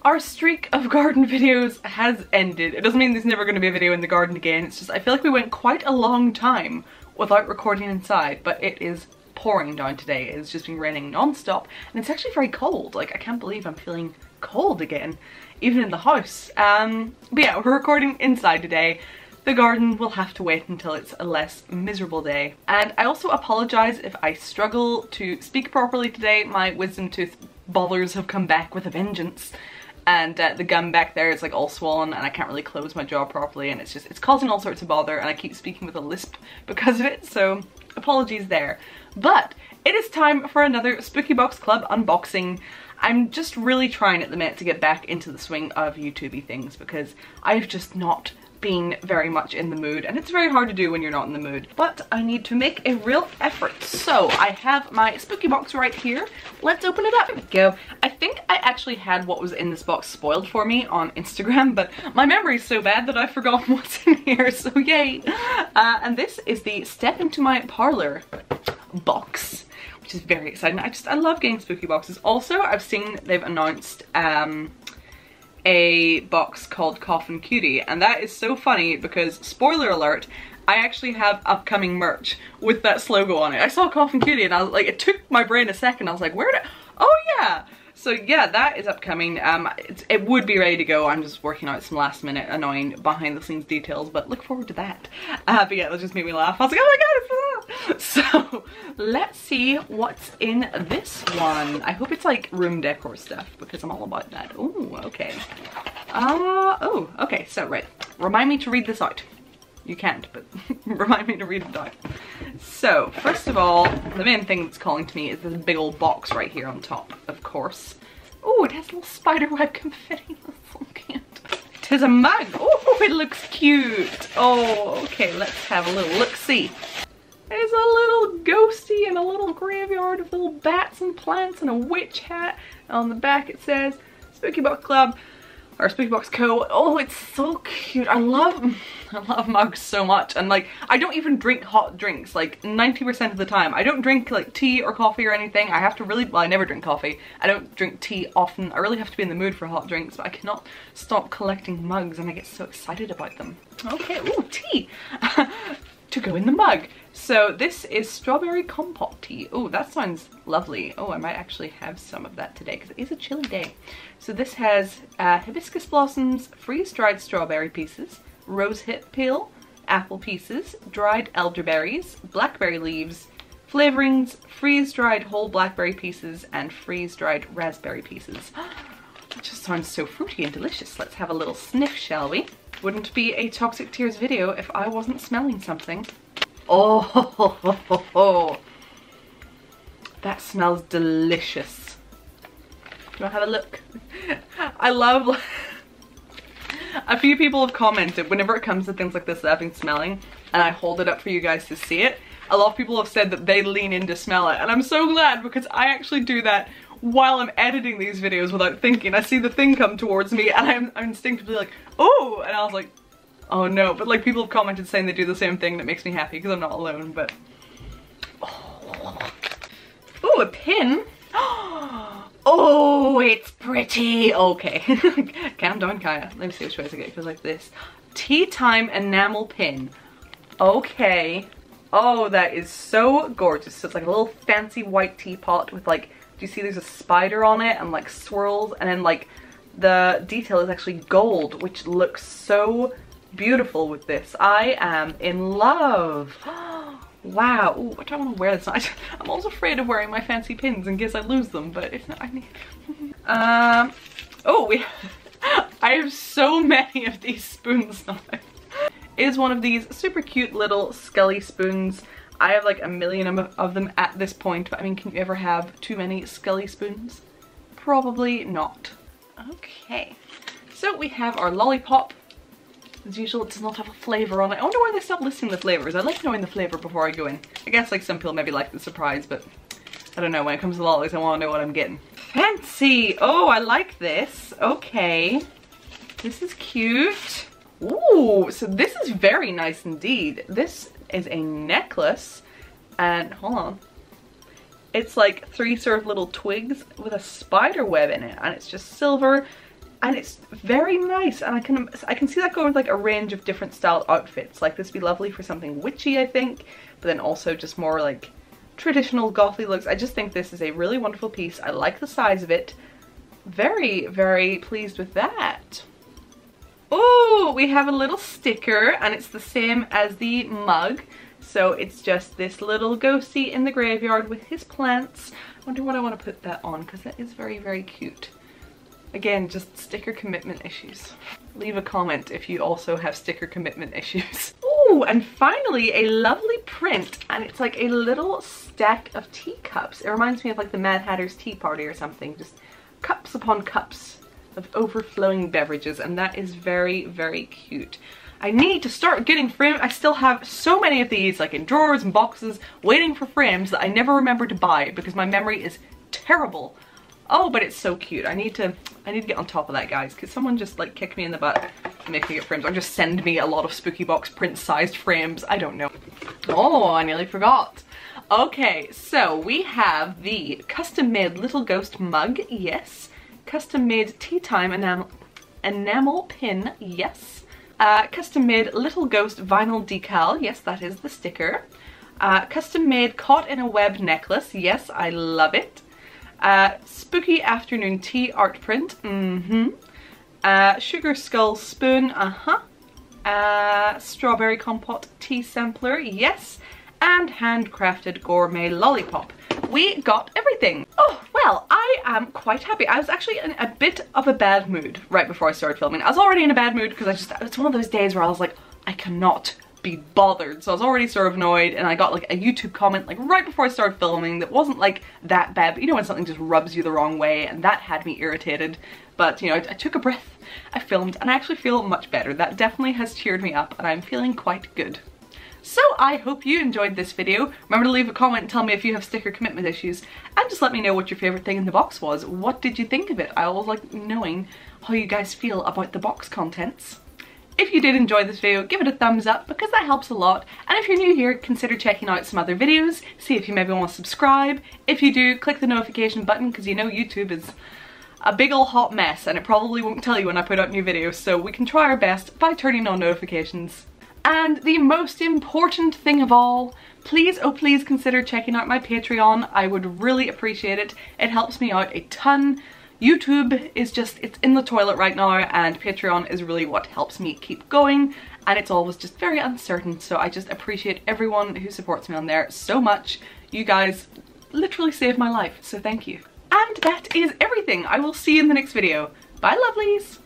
Our streak of garden videos has ended. It doesn't mean there's never going to be a video in the garden again. It's just I feel like we went quite a long time without recording inside, but it is pouring down today. It's just been raining non-stop and it's actually very cold. Like, I can't believe I'm feeling cold again, even in the house. But yeah, we're recording inside today. The garden will have to wait until it's a less miserable day. And I also apologize if I struggle to speak properly today. My wisdom tooth bothers have come back with a vengeance. And the gum back there is like all swollen and I can't really close my jaw properly, and it's causing all sorts of bother, and I keep speaking with a lisp because of it, so apologies there. But it is time for another Spooky Box Club unboxing. I'm just really trying at the minute to get back into the swing of YouTubey things because I've just not been very much in the mood, and it's very hard to do when you're not in the mood, but I need to make a real effort. So I have my spooky box right here. Let's open it up. There we go. I think I actually had what was in this box spoiled for me on Instagram, but my memory is so bad that I've forgotten what's in here, so yay. And this is the Step Into My Parlour box, which is very exciting. I love getting spooky boxes. Also, I've seen they've announced a box called Coffin Cutie, and that is so funny because, spoiler alert, I actually have upcoming merch with that logo on it. I saw Coffin Cutie and I was like, it took my brain a second. I was like, where did, oh yeah. So yeah, that is upcoming. It would be ready to go. I'm just working out some last minute annoying behind the scenes details, but look forward to that. But yeah, that just made me laugh. I was like, oh my god, it's that. So let's see what's in this one. I hope it's like room decor stuff because I'm all about that. Oh, okay. Oh, okay, so right. Remind me to read this out. You can't, but remind me to read it out. So, first of all, the main thing that's calling to me is this big old box right here on top, of course. Oh, it has little spiderweb confetti. That's so cute. It is a mug. Oh, it looks cute. Oh, okay, let's have a little look-see. There's a little ghosty and a little graveyard of little bats and plants and a witch hat. On the back it says Spooky Box Club, or Spooky Box Co. Oh, it's so cute. I love mugs so much, and like, I don't even drink hot drinks like 90% of the time. I don't drink like tea or coffee or anything. I have to really, well, I never drink coffee. I don't drink tea often. I really have to be in the mood for hot drinks, but I cannot stop collecting mugs and I get so excited about them. Okay, ooh, tea to go in the mug. So this is strawberry compote tea. Oh, that sounds lovely. Oh, I might actually have some of that today because it is a chilly day. So this has hibiscus blossoms, freeze-dried strawberry pieces, rosehip peel, apple pieces, dried elderberries, blackberry leaves, flavorings, freeze-dried whole blackberry pieces, and freeze-dried raspberry pieces. That just sounds so fruity and delicious. Let's have a little sniff, shall we? Wouldn't be a Toxic Tears video if I wasn't smelling something. Oh, that smells delicious. Do you want to have a look? I love, a few people have commented whenever it comes to things like this that I've been smelling and I hold it up for you guys to see it. A lot of people have said that they lean in to smell it, and I'm so glad because I actually do that while I'm editing these videos without thinking. I see the thing come towards me and I'm instinctively like, oh, and I was like, oh no. But like, people have commented saying they do the same thing. That makes me happy because I'm not alone. But oh, a pin. Oh, it's pretty. Okay. Calm down, Kaya. Let me see which way to get. It goes like this. Tea time enamel pin. Okay. Oh, that is so gorgeous. So it's like a little fancy white teapot with like, do you see there's a spider on it and like swirls, and then like the detail is actually gold, which looks so beautiful with this. I am in love. Wow. Ooh, what do I want to wear this night? I'm also afraid of wearing my fancy pins in case I lose them, but if not, I need oh, I have so many of these spoons now. It is one of these super cute little Scully spoons. I have like a million of them at this point, but I mean, can you ever have too many Scully spoons? Probably not. Okay, so we have our Lollipop. As usual, it does not have a flavour on it. I wonder why they stopped listing the flavours. I like knowing the flavour before I go in. I guess like some people maybe like the surprise, but I don't know, when it comes to lollies I want to know what I'm getting. Fancy! Oh, I like this. Okay. This is cute. Ooh, so this is very nice indeed. This is a necklace, and hold on. It's like 3 sort of little twigs with a spider web in it, and it's just silver. and it's very nice, and I can see that going with like a range of different style outfits. Like this would be lovely for something witchy, I think, but then also just more like traditional gothy looks. I just think this is a really wonderful piece. I like the size of it. Very, very pleased with that. Oh, we have a little sticker, and it's the same as the mug. So it's just this little ghostie in the graveyard with his plants. I wonder what I want to put that on, because that is very, very cute. Again, just sticker commitment issues. Leave a comment if you also have sticker commitment issues. Oh, and finally a lovely print, and it's like a little stack of teacups. It reminds me of like the Mad Hatter's Tea Party or something. Just cups upon cups of overflowing beverages, and that is very, very cute. I need to start getting frames. I still have so many of these like in drawers and boxes waiting for frames that I never remember to buy because my memory is terrible. Oh, but it's so cute. I need to get on top of that, guys. Could someone just like kick me in the butt and make me get frames, or just send me a lot of Spooky Box print sized frames? I don't know. Oh, I nearly forgot. Okay, so we have the custom made little ghost mug, yes. Custom made tea time enamel pin, yes. Custom made little ghost vinyl decal, yes, that is the sticker. Custom made caught in a web necklace, yes, I love it. Spooky afternoon tea art print, sugar skull spoon, strawberry compote tea sampler, yes, and handcrafted gourmet lollipop. We got everything. Oh, well, I am quite happy. I was actually in a bit of a bad mood right before I started filming. I was already in a bad mood because it's one of those days where I was like, I cannot be bothered. So I was already sort of annoyed, and I got like a YouTube comment like right before I started filming that wasn't like that bad, but you know when something just rubs you the wrong way, and that had me irritated. But you know, I took a breath, I filmed, and I actually feel much better. That definitely has cheered me up, and I'm feeling quite good. So I hope you enjoyed this video. Remember to leave a comment and tell me if you have sticker commitment issues, and just let me know what your favorite thing in the box was. What did you think of it? I always like knowing how you guys feel about the box contents. If you did enjoy this video, give it a thumbs up because that helps a lot. And if you're new here, consider checking out some other videos. See if you maybe want to subscribe. If you do, click the notification button because you know YouTube is a big ol' hot mess and it probably won't tell you when I put out new videos. So we can try our best by turning on notifications. And the most important thing of all, please, oh please consider checking out my Patreon. I would really appreciate it. It helps me out a ton. YouTube is just, it's in the toilet right now, and Patreon is really what helps me keep going, and it's always just very uncertain, so I just appreciate everyone who supports me on there so much. You guys literally saved my life, so thank you. And that is everything. I will see you in the next video. Bye, lovelies!